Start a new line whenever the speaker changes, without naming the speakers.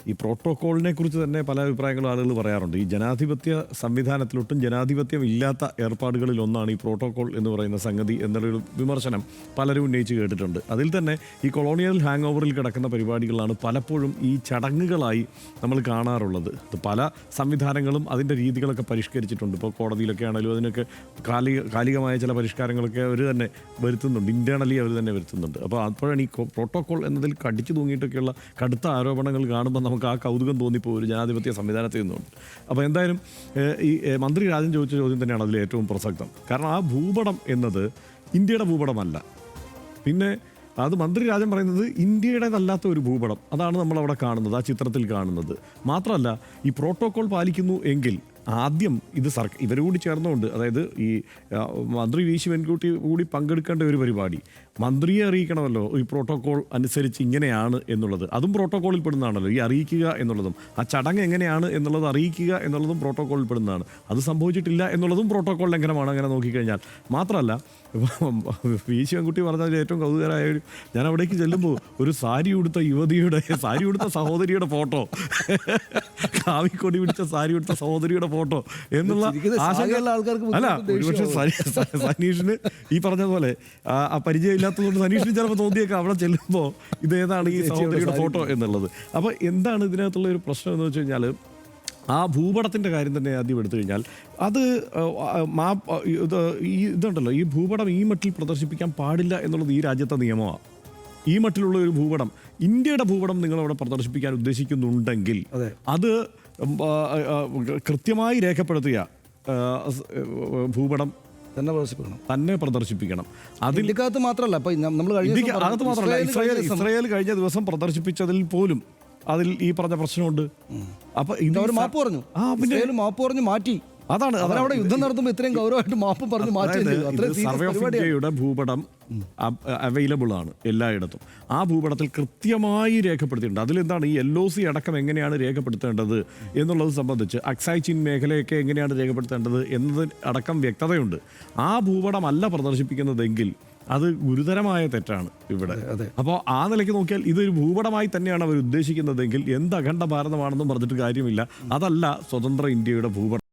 ഈ പ്രോട്ടോക്കോളിനെ കുറിച്ച് തന്നെ പല അഭിപ്രായങ്ങളും ആളുകൾ പറയാറുണ്ട്. ഈ ജനാധിപത്യ സംവിധാനത്തിലൊട്ടും ജനാധിപത്യം ഇല്ലാത്ത ഏർപ്പാടുകളിൽ ഒന്നാണ് ഈ പ്രോട്ടോക്കോൾ എന്ന് പറയുന്ന സംഗതി എന്നുള്ളൊരു വിമർശനം പലരും ഉന്നയിച്ച് കേട്ടിട്ടുണ്ട്. അതിൽ തന്നെ ഈ കൊളോണിയൽ ഹാങ് ഓവറിൽ കിടക്കുന്ന പരിപാടികളാണ് പലപ്പോഴും ഈ ചടങ്ങുകളായി നമ്മൾ കാണാറുള്ളത്. പല സംവിധാനങ്ങളും അതിൻ്റെ രീതികളൊക്കെ പരിഷ്കരിച്ചിട്ടുണ്ട്. ഇപ്പോൾ കോടതിയിലൊക്കെ ആണെങ്കിലും അതിനൊക്കെ കാലികമായ ചില പരിഷ്കാരങ്ങളൊക്കെ അവർ തന്നെ വരുത്തുന്നുണ്ട്, ഇൻറ്റേർണലി അവർ തന്നെ വരുത്തുന്നുണ്ട്. അപ്പോൾ അപ്പോഴാണ് ഈ പ്രോട്ടോക്കോൾ എന്നതിൽ കടിച്ചു തൂങ്ങിയിട്ടൊക്കെയുള്ള കടുത്ത ആരോപണങ്ങൾ കാണുമ്പോൾ നമുക്ക് ആ കൗതുകം തോന്നിപ്പോകും ഒരു ജനാധിപത്യ സംവിധാനത്തിൽ നിന്നുണ്ട്. അപ്പോൾ എന്തായാലും ഈ മന്ത്രി രാജൻ ചോദിച്ച ചോദ്യം തന്നെയാണ് അതിൽ ഏറ്റവും പ്രസക്തം. കാരണം ആ ഭൂപടം എന്നത് ഇന്ത്യയുടെ ഭൂപടമല്ല. പിന്നെ അത് മന്ത്രി രാജൻ പറയുന്നത് ഇന്ത്യയുടേതല്ലാത്ത ഒരു ഭൂപടം, അതാണ് നമ്മളവിടെ കാണുന്നത്, ആ ചിത്രത്തിൽ കാണുന്നത്. മാത്രമല്ല ഈ പ്രോട്ടോക്കോൾ പാലിക്കുന്നു എങ്കിൽ ആദ്യം ഇത് ഇവർ കൂടി ചേർന്നുകൊണ്ട്, അതായത് ഈ മന്ത്രി വി ശിവൻകുട്ടി കൂടി പങ്കെടുക്കേണ്ട ഒരു പരിപാടി മന്ത്രിയെ അറിയിക്കണമല്ലോ ഈ പ്രോട്ടോക്കോൾ അനുസരിച്ച് ഇങ്ങനെയാണ് എന്നുള്ളത്. അതും പ്രോട്ടോക്കോളിൽ പെടുന്നതാണല്ലോ ഈ അറിയിക്കുക എന്നുള്ളതും. ആ ചടങ്ങ് എങ്ങനെയാണ് എന്നുള്ളത് അറിയിക്കുക എന്നുള്ളതും പ്രോട്ടോക്കോളിൽ പെടുന്നതാണ്. അത് സംഭവിച്ചിട്ടില്ല എന്നുള്ളതും പ്രോട്ടോക്കോൾ ലംഘനമാണ് അങ്ങനെ നോക്കിക്കഴിഞ്ഞാൽ. മാത്രമല്ല വി ശിവൻകുട്ടി പറഞ്ഞതിൽ ഏറ്റവും കൗതുകരായ ഒരു, ഞാൻ അവിടേക്ക് ചെല്ലുമ്പോൾ ഒരു സാരി ഉടുത്ത യുവതിയുടെ, സാരി ഉടുത്ത സഹോദരിയുടെ ഫോട്ടോ, കാവിക്കൊടി പിടിച്ച സാരി ഉടുത്ത സഹോദരിയുടെ ഫോട്ടോ എന്നുള്ള ആൾക്കാർക്ക് അല്ല, ഒരുപക്ഷെ സനീഷിന് ഈ പറഞ്ഞ പോലെ ആ പരിചയമില്ലാത്തതുകൊണ്ട് സനീഷിന് ചിലപ്പോൾ തോന്നിയേക്കാം അവിടെ ചെല്ലുമ്പോൾ ഇതേതാണ് ഈ സഹോദരിയുടെ ഫോട്ടോ എന്നുള്ളത്. അപ്പോൾ എന്താണ് ഇതിനകത്തുള്ള ഒരു പ്രശ്നം എന്ന് വെച്ച് കഴിഞ്ഞാൽ, ആ ഭൂപടത്തിൻ്റെ കാര്യം തന്നെ ആദ്യം എടുത്തു കഴിഞ്ഞാൽ അത് ഇതുണ്ടല്ലോ, ഈ ഭൂപടം ഈ മട്ടിൽ പ്രദർശിപ്പിക്കാൻ പാടില്ല എന്നുള്ളത് ഈ രാജ്യത്തെ നിയമമാണ്. ഈ മട്ടിലുള്ള ഒരു ഭൂപടം, ഇന്ത്യയുടെ ഭൂപടം നിങ്ങളവിടെ പ്രദർശിപ്പിക്കാൻ ഉദ്ദേശിക്കുന്നുണ്ടെങ്കിൽ അത് കൃത്യമായി രേഖപ്പെടുത്തുക, തന്നെ പ്രദർശിപ്പിക്കണം.
അതിനകത്ത് മാത്രമല്ല,
അകത്ത് മാത്രമല്ല, ഇസ്രായേൽ കഴിഞ്ഞ ദിവസം പ്രദർശിപ്പിച്ചതിൽ പോലും അതിൽ ഈ പറഞ്ഞ പ്രശ്നമുണ്ട്. അപ്പൊ
മാപ്പ് പറഞ്ഞു മാറ്റി.
അതാണ്
അവിടെ യുദ്ധം നടത്തുമ്പോൾ ഇത്രയും ഗൗരവമായിട്ട് മാപ്പ് പറഞ്ഞു മാറ്റി.
സർവേ ഓഫ് ഇന്ത്യയുടെ ഭൂപടം അവൈലബിൾ ആണ് എല്ലായിടത്തും. ആ ഭൂപടത്തിൽ കൃത്യമായി രേഖപ്പെടുത്തിയിട്ടുണ്ട്. അതിലെന്താണ് ഈ LOC അടക്കം എങ്ങനെയാണ് രേഖപ്പെടുത്തേണ്ടത് എന്നുള്ളത് സംബന്ധിച്ച്, അക്സായ് ചിൻ മേഖലയൊക്കെ എങ്ങനെയാണ് രേഖപ്പെടുത്തേണ്ടത് എന്നത് അടക്കം വ്യക്തതയുണ്ട്. ആ ഭൂപടം അല്ല പ്രദർശിപ്പിക്കുന്നതെങ്കിൽ അത് ഗുരുതരമായ തെറ്റാണ് ഇവിടെ. അപ്പോൾ ആ നിലയ്ക്ക് നോക്കിയാൽ ഇതൊരു ഭൂപടമായി തന്നെയാണ് അവർ ഉദ്ദേശിക്കുന്നതെങ്കിൽ എന്ത് അഖണ്ഡ ഭാരതമാണെന്നും പറഞ്ഞിട്ട് കാര്യമില്ല. അതല്ല സ്വതന്ത്ര ഇന്ത്യയുടെ ഭൂപടം.